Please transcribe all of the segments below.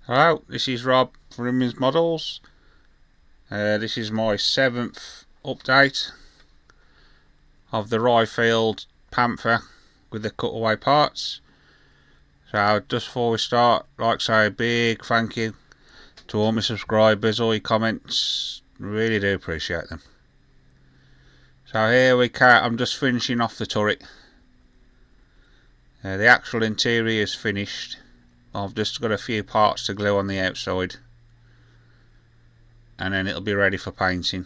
Hello, this is Rob from Rimmins Models. This is my 7th update of the RYEFIELD Panther with the cutaway parts. So just before we start, I'd like to say a big thank you to all my subscribers, all your comments, really do appreciate them. So here we go, I'm just finishing off the turret. The actual interior is finished. I've just got a few parts to glue on the outside, and then it'll be ready for painting.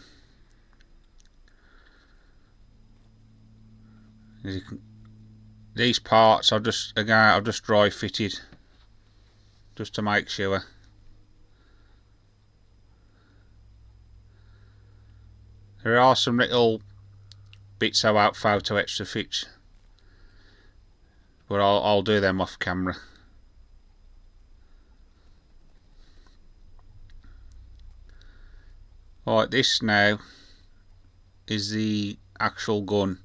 These parts I've just dry fitted just to make sure. There are some little bits about photo etch to fix, but I'll do them off camera. Right, this now is the actual gun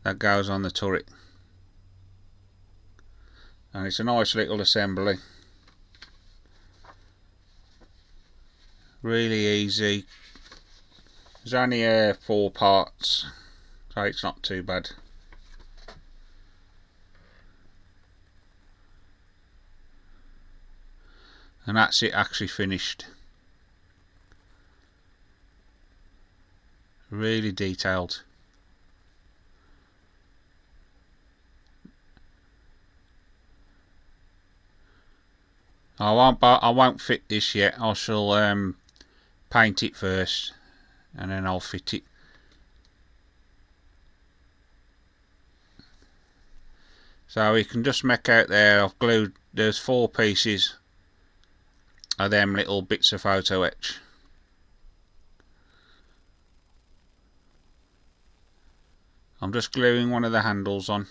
that goes on the turret, and it's a nice little assembly, really easy. There's only 4 parts, so it's not too bad. And that's it actually finished. Really detailed. I won't fit this yet. I shall paint it first, and then I'll fit it. So you can just make out there, I've glued, there's 4 pieces of them little bits of photo etch. I'm just gluing one of the handles on.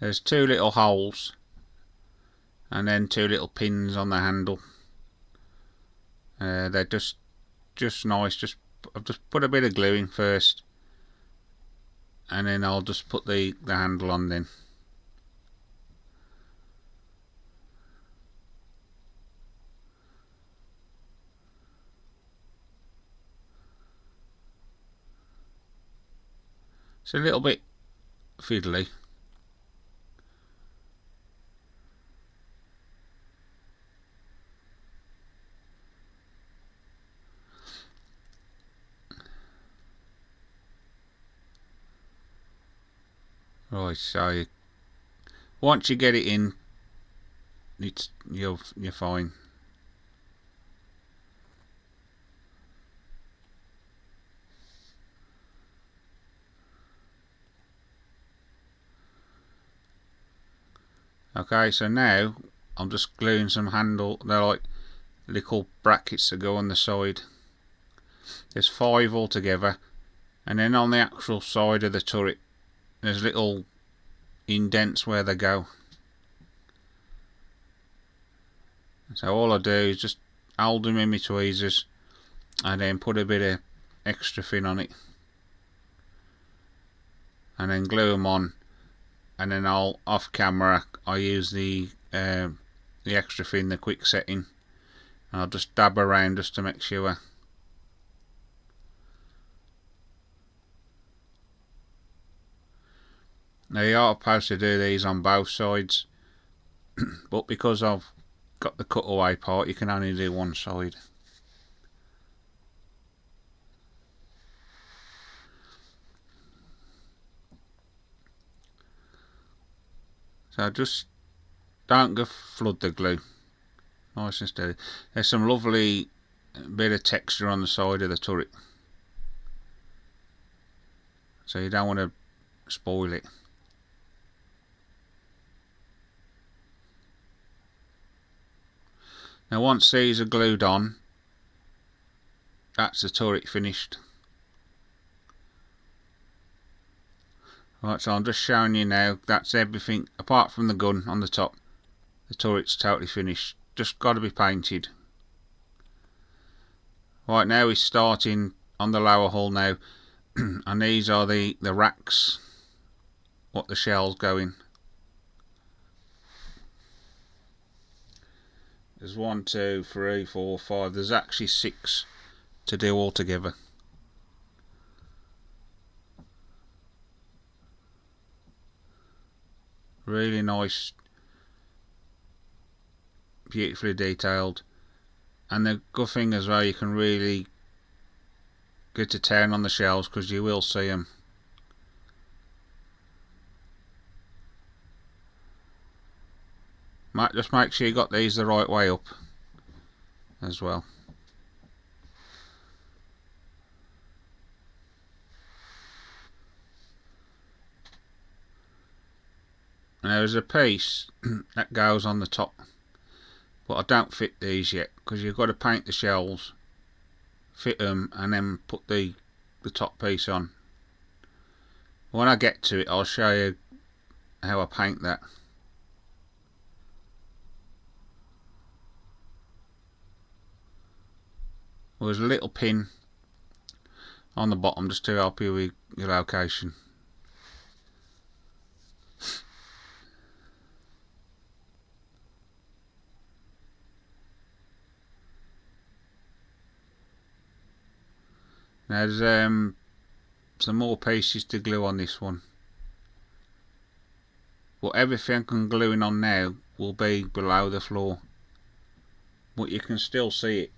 There's 2 little holes and then 2 little pins on the handle. They're just nice. I've just put a bit of glue in first, and then I'll just put the handle on then. It's a little bit fiddly. Right, so once you get it in, you're fine. Okay, so now I'm just gluing some they're like little brackets that go on the side. There's 5 altogether, and then on the actual side of the turret there's little indents where they go. So all I do is just hold them in my tweezers and then put a bit of extra fin on it, and then glue them on, and then off camera I use the extra fin, the quick setting, and I'll just dab around just to make sure. Now you are supposed to do these on both sides, but because I've got the cutaway part, you can only do one side. So just don't go flood the glue, nice and steady. There's some lovely bit of texture on the side of the turret, so you don't want to spoil it. Now once these are glued on, that's the turret finished. Right, so I'm just showing you now, that's everything apart from the gun on the top. The turret's totally finished, just got to be painted. Right, now we're starting on the lower hull now. and these are the racks what the shells go in. There's 1, 2, 3, 4, 5. There's actually 6 to do altogether. Really nice, beautifully detailed, and the good thing as well, you can really get to town on the shells because you will see them. Just make sure you got these the right way up as well. And there's a piece that goes on the top, but I don't fit these yet because you've got to paint the shells, fit them, and then put the top piece on. When I get to it, I'll show you how I paint that. There's a little pin on the bottom just to help you with your location. Now there's some more pieces to glue on this one, but everything I'm gluing on now will be below the floor, but you can still see it.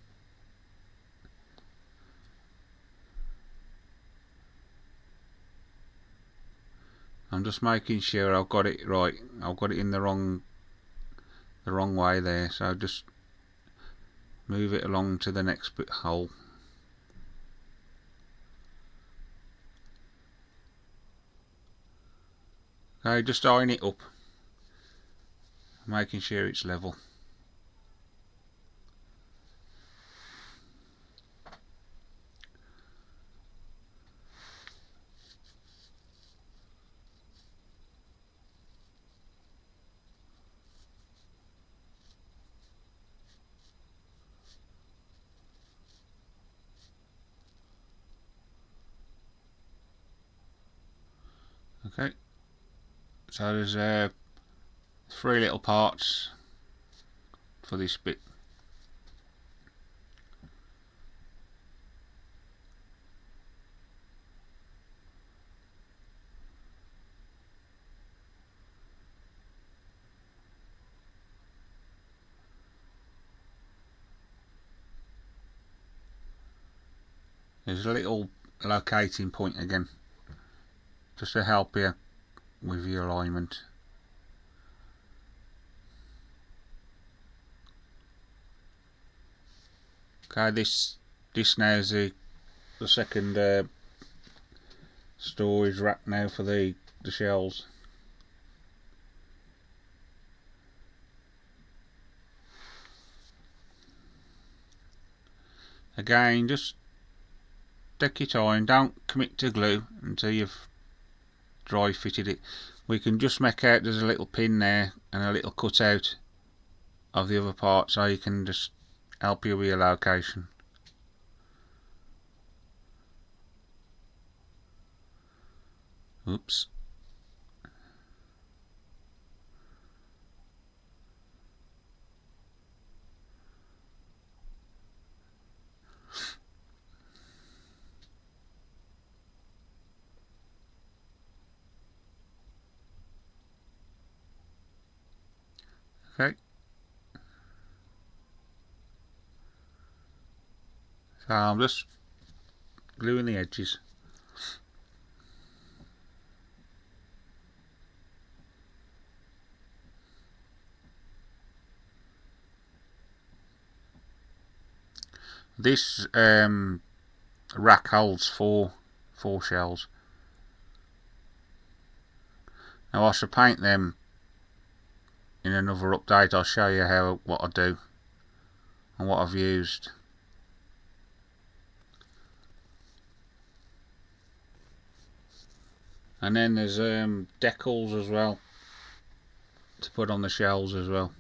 I'm just making sure I've got it right. I've got it in the wrong way there, so just move it along to the next bit hole. Okay, just eyeing it up, making sure it's level. Okay, so there's 3 little parts for this bit. There's a little locating point again, just to help you with your alignment. Okay, this now is the second storage rack now for the shells. Again, just take your time, don't commit to glue until you've dry fitted it. We can just make out there's a little pin there and a little cutout of the other part, so you can just help you with your location. Oops. Okay. So I'm just gluing the edges. This rack holds four shells. Now I shall paint them in another update. I'll show you what I do and what I've used. And then there's decals as well to put on the shells as well.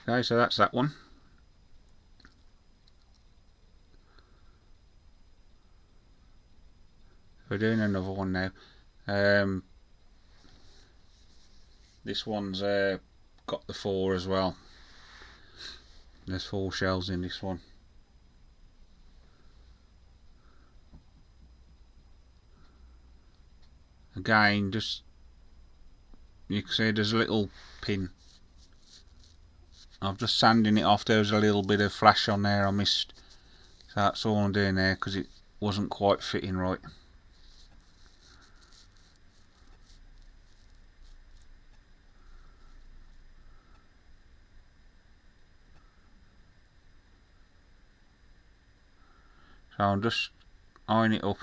Okay, so that's that one. We're doing another one now. This one's got the 4 as well. There's 4 shells in this one. Again, just you can see there's a little pin. I'm just sanding it off. There was a little bit of flash on there I missed, so that's all I'm doing there because it wasn't quite fitting right. So I'm just eyeing it up.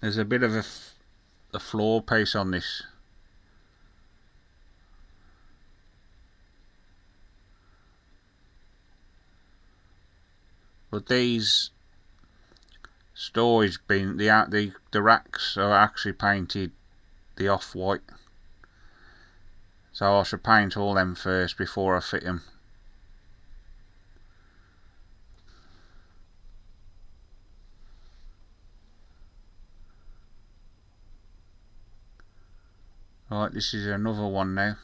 There's a bit of a floor piece on this. But these storage bin, the racks are actually painted the off-white. So I should paint all them first before I fit them. Right, this is another one now.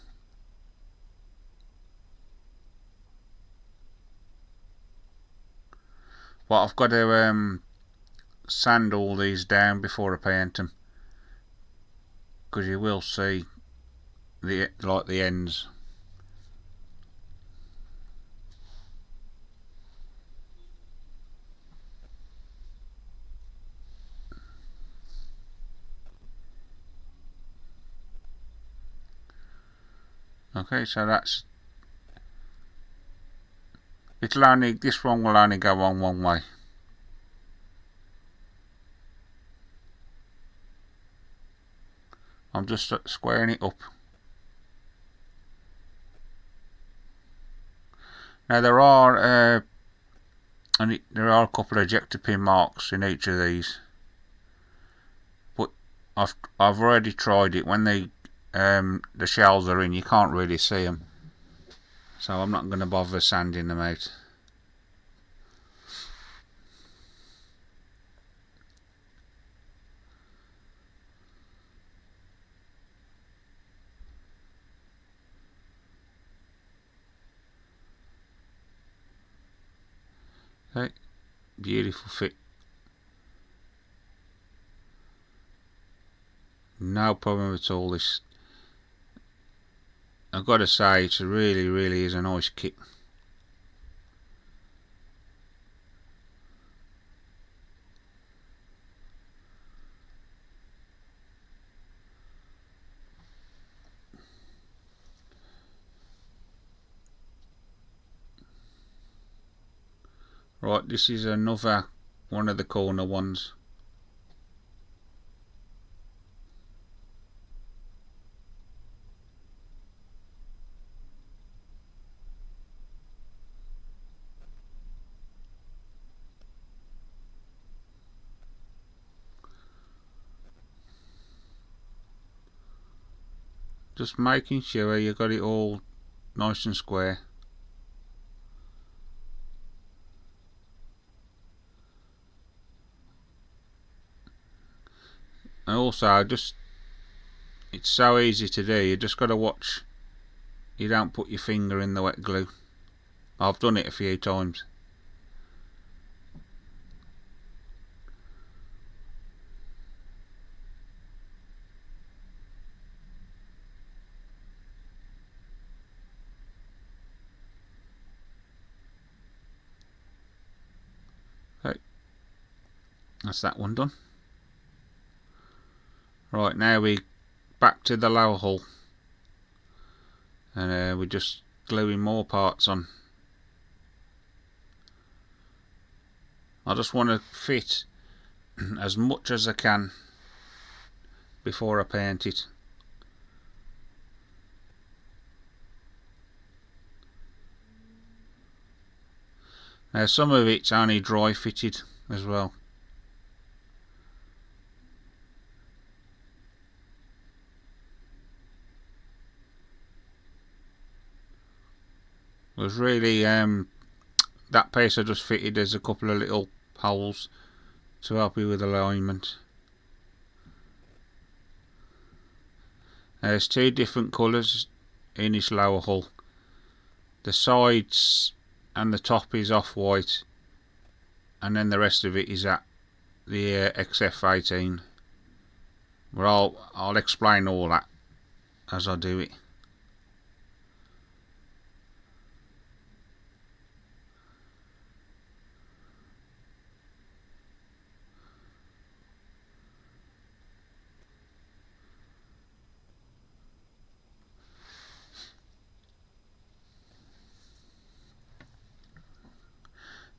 But I've got to sand all these down before I paint them, because you will see the ends. Okay, so that's this one will only go on one way. I'm just squaring it up. Now there are a couple of ejector pin marks in each of these, but I've already tried it. When the shells are in, you can't really see them, so I'm not going to bother sanding them out. Okay, beautiful fit. No problem at all. This, I've got to say, it really is a nice kit. Right, this is another one of the corner ones. Just making sure you got it all nice and square. And also, it's so easy to do. You just got to watch you don't put your finger in the wet glue. I've done it a few times. Okay, that's that one done. Right, now we back to the lower hull, and we're just gluing more parts on. I just want to fit as much as I can before I paint it. Now some of it's only dry fitted as well. was really that piece I just fitted as a couple of little holes to help you with alignment. There's two different colours in this lower hull. The sides and the top is off-white, and then the rest of it is at the XF18. But I'll explain all that as I do it.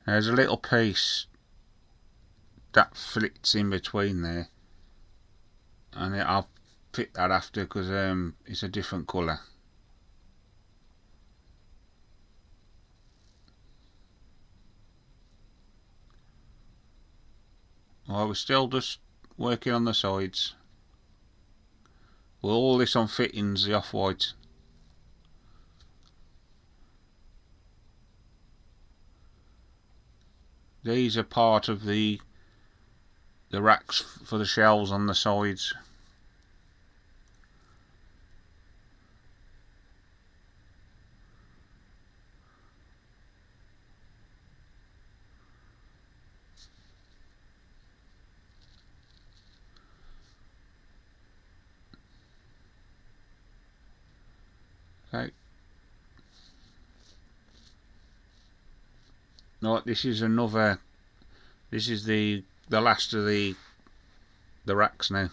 There's a little piece that fits in between there, and I'll fit that after because it's a different colour. Well, we're still just working on the sides. Well, all this on fittings, the off-white. These are part of the racks for the shelves on the sides. Okay. Right, this is another. This is the last of the racks now.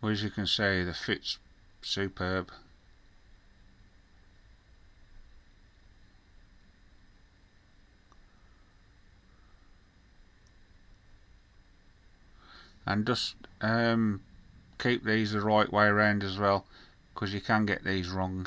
Well, as you can see, the fit's superb. And just keep these the right way around as well, because you can get these wrong.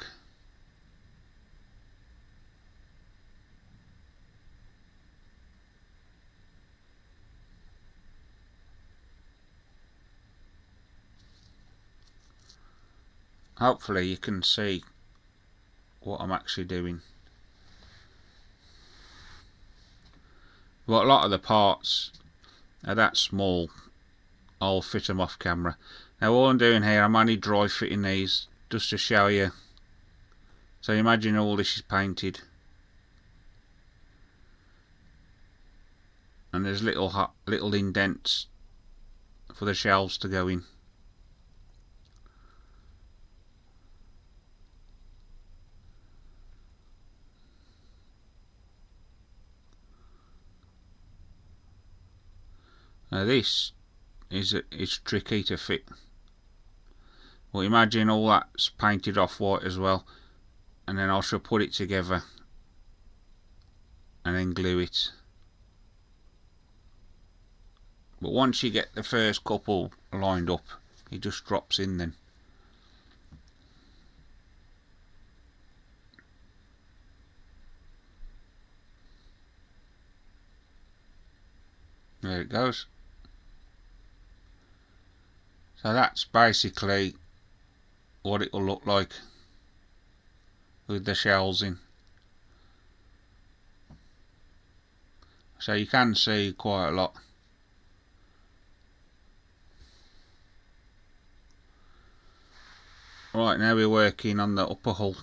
Hopefully you can see what I'm actually doing. But a lot of the parts are that small, I'll fit them off camera. Now all I'm doing here, I'm only dry fitting these just to show you. So imagine all this is painted, and there's little indents for the shelves to go in. Now this is tricky to fit. Well, imagine all that's painted off white as well, and then I shall put it together and then glue it. But once you get the first couple lined up, it just drops in then. There it goes. So that's basically what it will look like with the shells in. So you can see quite a lot. Right, now we're working on the upper hull.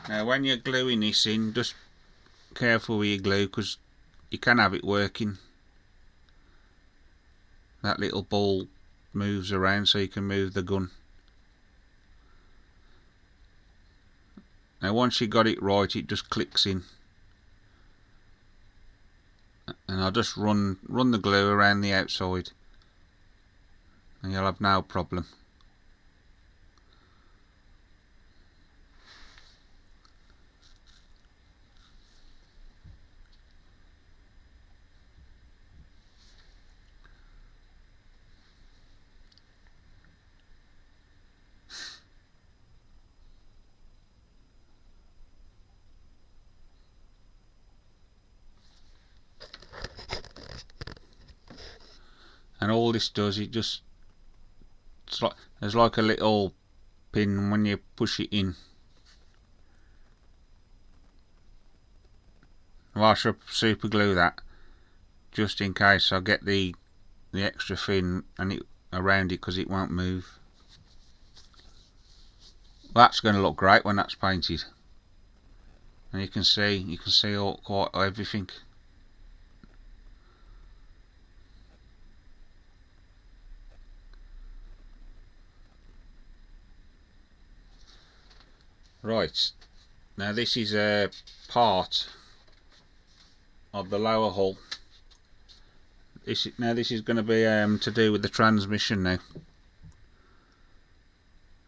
Now when you're gluing this in, just careful with your glue, because you can have it working. That little ball moves around so you can move the gun. Now once you got it right, it just clicks in. And I'll just run the glue around the outside. and you'll have no problem. And all this does, there's like a little pin when you push it in. Well, I should super glue that just in case I get the extra fin and it around it, because it won't move. That's going to look great when that's painted, and you can see all quite everything. Right, now this is a part of the lower hull. This is going to be to do with the transmission now.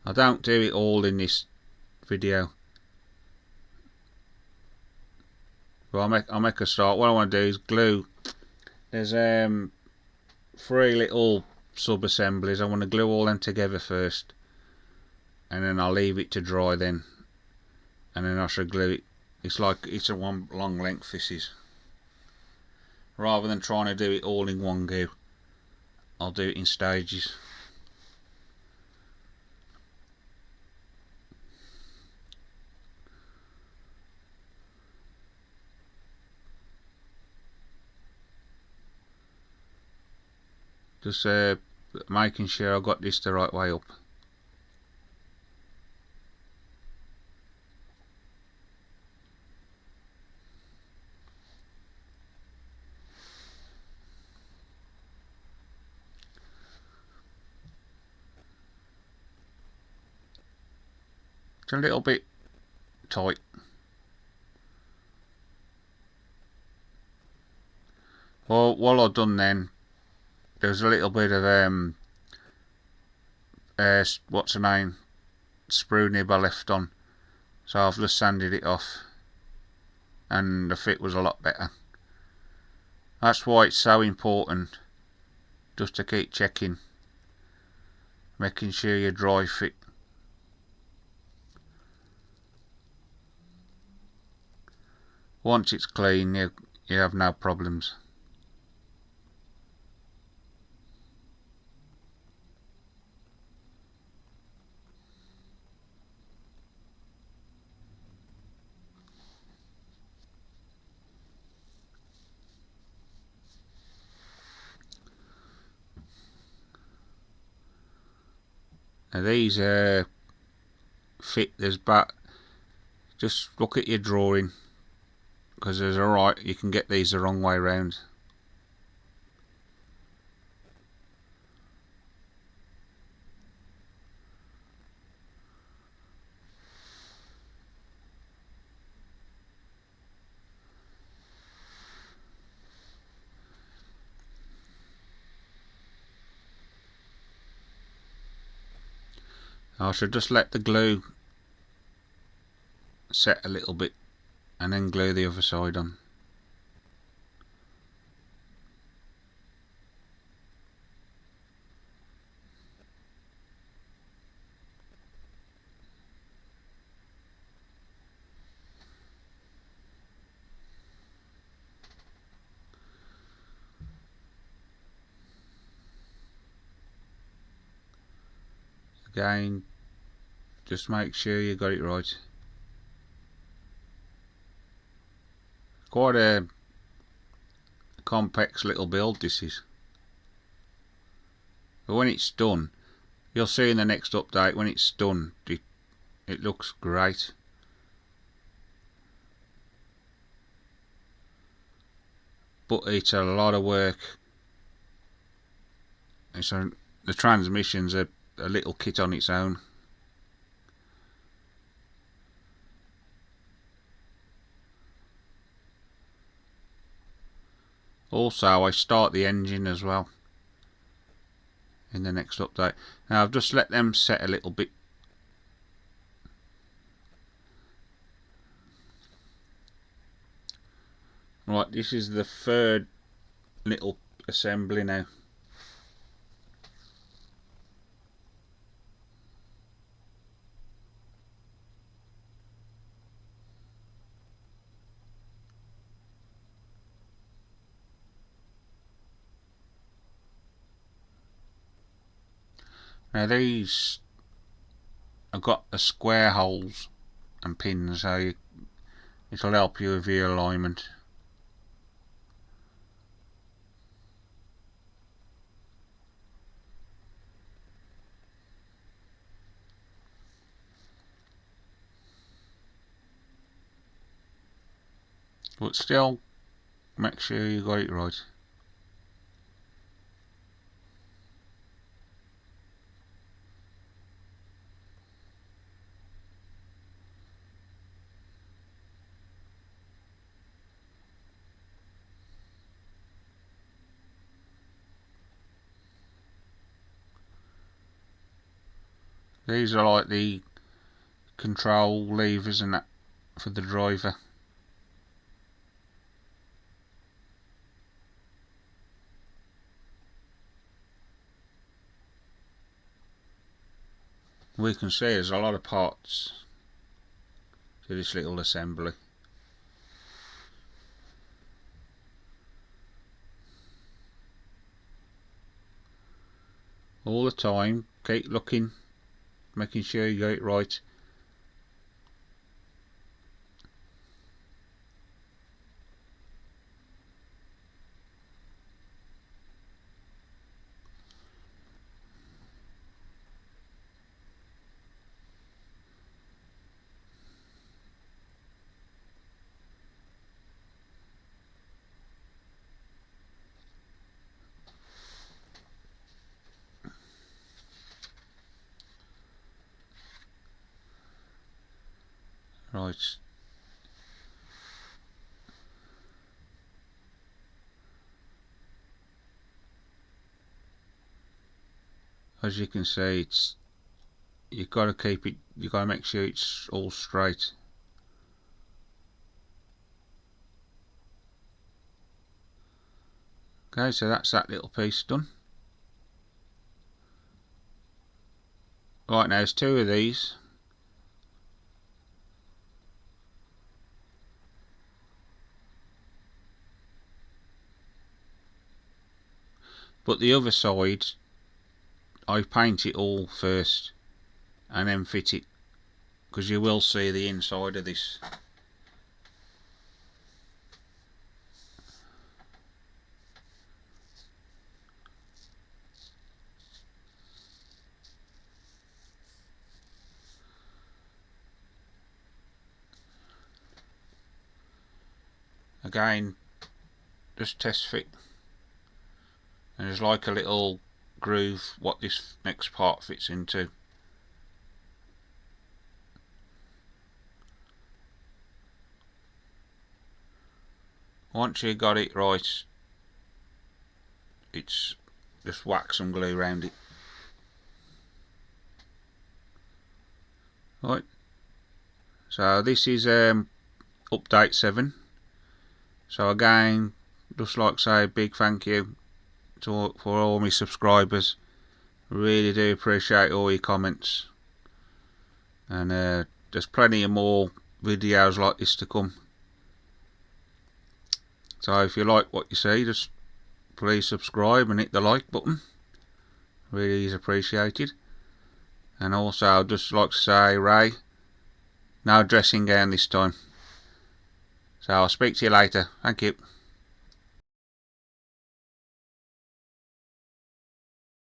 I don't do it all in this video, but I'll make a start. What I want to do is glue. There's 3 little sub assemblies. I want to glue all them together first, and then I'll leave it to dry then, and then I should glue it. It's a one long length, this is. Rather than trying to do it all in one go, I'll do it in stages. Just making sure I got this the right way up. It's a little bit tight. Well, what I've done then, there's a little bit of what's the name, sprue nib I left on, so I've just sanded it off, and the fit was a lot better. That's why it's so important just to keep checking, making sure you're dry fit. Once it's clean, you have no problems. Now these fit, just look at your drawing, because there's you can get these the wrong way round. I should just let the glue set a little bit and then glue the other side on. Again, just make sure you got it right. Quite a complex little build this is, but when it's done, you'll see in the next update, when it's done, it looks great. But it's a lot of work. So the transmission's a little kit on its own. Also, I start the engine as well. in the next update. Now I've just let them set a little bit. Right, this is the third little assembly now. Now these have got the square holes and pins, so it'll help you with your alignment. But still, make sure you got it right. These are like the control levers and that for the driver. We can see there's a lot of parts to this little assembly. All the time, keep looking, making sure you get it right. Right. As you can see, you've got to keep it. You've got to make sure it's all straight. Okay, so that's that little piece done. Right, now there's two of these. But the other side, I paint it all first and then fit it, because you will see the inside of this. Again, just test fit. And there's like a little groove what this next part fits into. Once you got it right, it's just whack some glue around it. Right, so this is update 7. So again, just like say, a big thank you for all my subscribers. Really do appreciate all your comments, and there's plenty of more videos like this to come. So if you like what you see, just please subscribe and hit the like button. Really is appreciated. And also I'd just like to say, Ray, no dressing gown this time. So I'll speak to you later. Thank you.